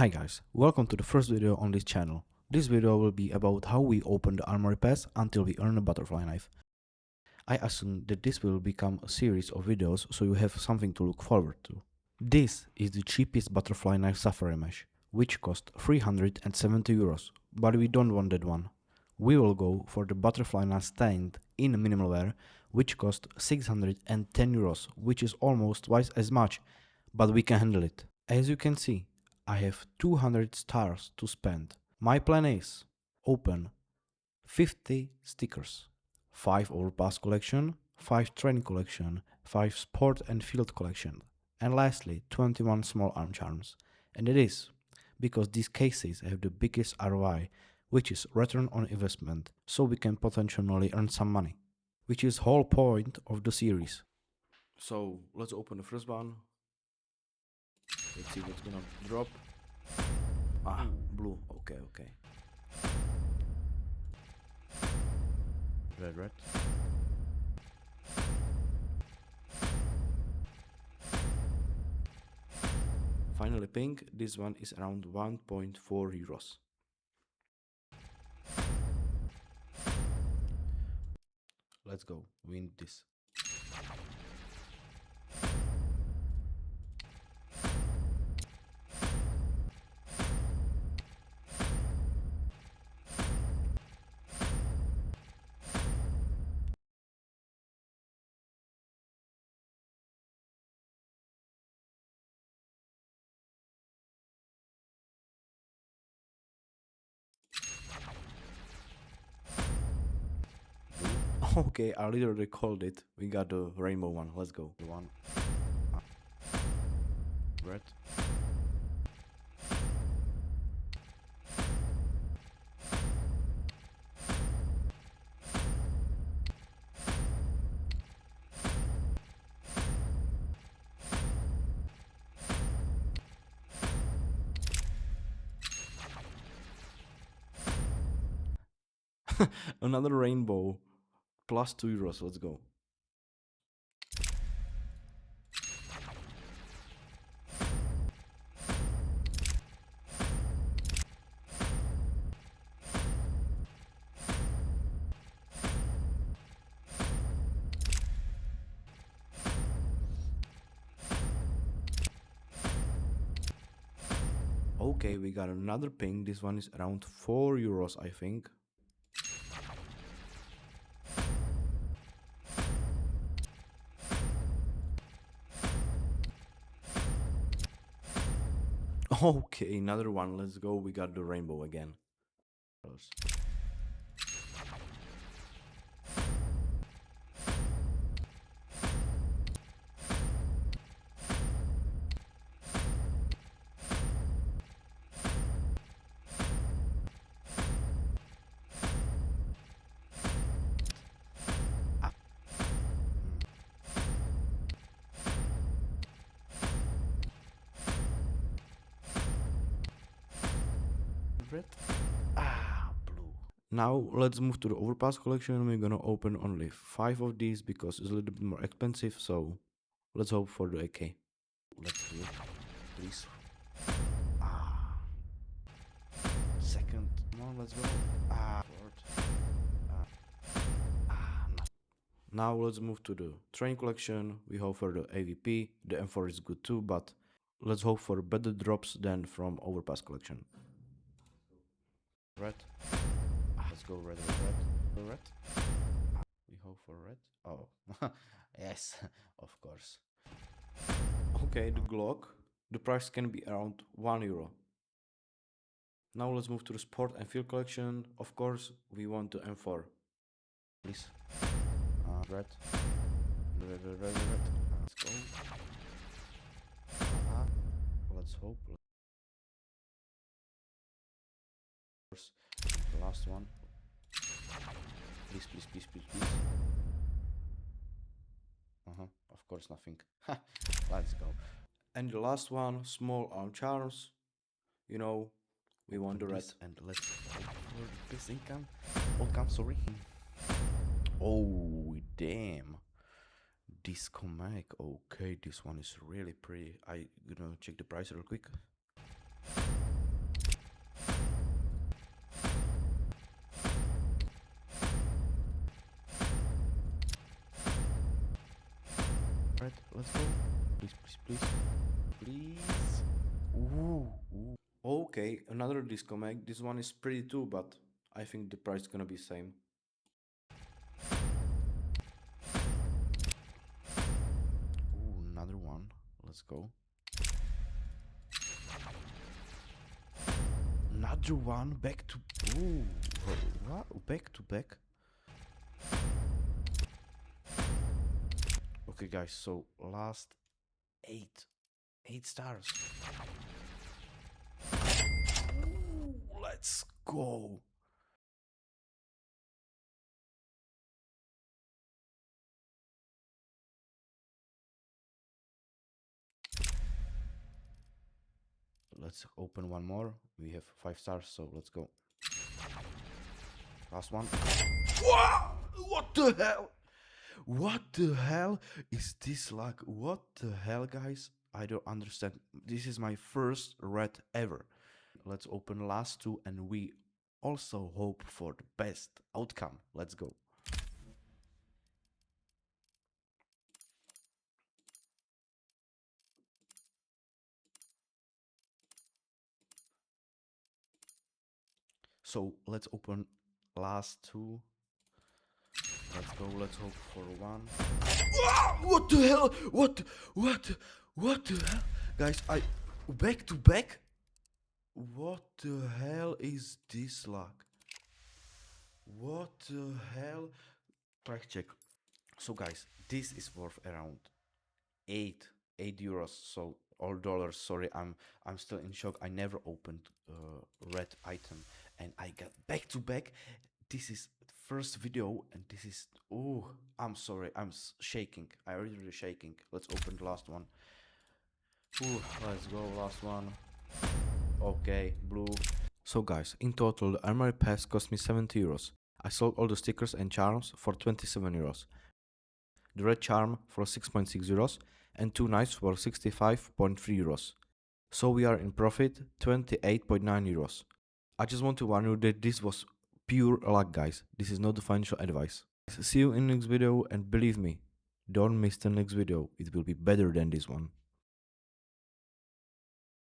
Hi guys, welcome to the first video on this channel. This video will be about how we open the Armory Pass until we earn a butterfly knife. I assume that this will become a series of videos so you have something to look forward to. This is the cheapest butterfly knife safari mesh, which cost 370 euros, but we don't want that one. We will go for the butterfly knife stand in minimal wear, which cost 610 euros, which is almost twice as much, but we can handle it. As you can see, I have 200 stars to spend. My plan is open 50 stickers, 5 overpass collection, 5 training collection, 5 sport and field collection, and lastly 21 small arm charms. And it is because these cases have the biggest ROI, which is return on investment, so we can potentially earn some money, which is whole point of the series. So let's open the first one. Let's see what's gonna drop. Ah, blue. Okay. Red. Finally pink. This one is around 1.4 euros. Let's go. Win this. Okay, I literally called it. We got the rainbow one. Let's go. The one. Red. Another rainbow. Plus 2 euros. Let's go. Okay, we got another pink. This one is around 4 euros, I think. Okay, another one. Let's go. We got the rainbow again. Red. Blue. Now let's move to the overpass collection. We're gonna open only 5 of these because it's a little bit more expensive, so let's hope for the AK. Let's do it, please. Second. Come on, let's go. Third. No. Now let's move to the train collection. We hope for the AVP. The M4 is good too, but let's hope for better drops than from overpass collection. Red. Let's go red. Red. We hope for red. Oh, yes, of course. Okay, the Glock. The price can be around 1 euro. Now let's move to the sport and field collection. Of course, we want the M4. Please. Red. Let's go. Let's hope. The last one. Please. Of course, nothing. Let's go. And the last one, small arm charms. You know, we want the red. And let's wait for this income. Outcome, sorry. Oh, damn. Disco Mag. Okay, this one is really pretty. I gonna check the price real quick. Right, let's go. Please, please, please. Please. Ooh, ooh. Okay, another disco mag. This one is pretty too, but I think the price is gonna be same. Ooh, another one. Let's go. Another one. Back to. Ooh, what? Back to back. Okay, guys. So last eight stars. Ooh, let's go. Let's open one more. We have 5 stars, so let's go. Last one. Wow! What the hell? What the hell is this luck? What the hell, guys? I don't understand. This is my first red ever. Let's open last two and we also hope for the best outcome. Let's go. So let's open last two. Let's go. Let's hope for one. Ah, what the hell? What the hell? Guys, I back to back? What the hell is this luck? What the hell? Price check. So guys, this is worth around 8 euros, so all dollars. Sorry, I'm still in shock. I never opened red item and I got back to back. This is first video and this is, oh, I'm sorry, I'm shaking. I really shaking. Let's open the last one. Ooh, let's go, last one. Okay, blue. So guys, in total the Armory Pass cost me 70 euros. I sold all the stickers and charms for 27 euros. The red charm for 6.6 euros and 2 knights for 65.3 euros. So we are in profit 28.9 euros. I just want to warn you that this was pure luck, guys. This is not the financial advice. See you in the next video and believe me, don't miss the next video. It will be better than this one.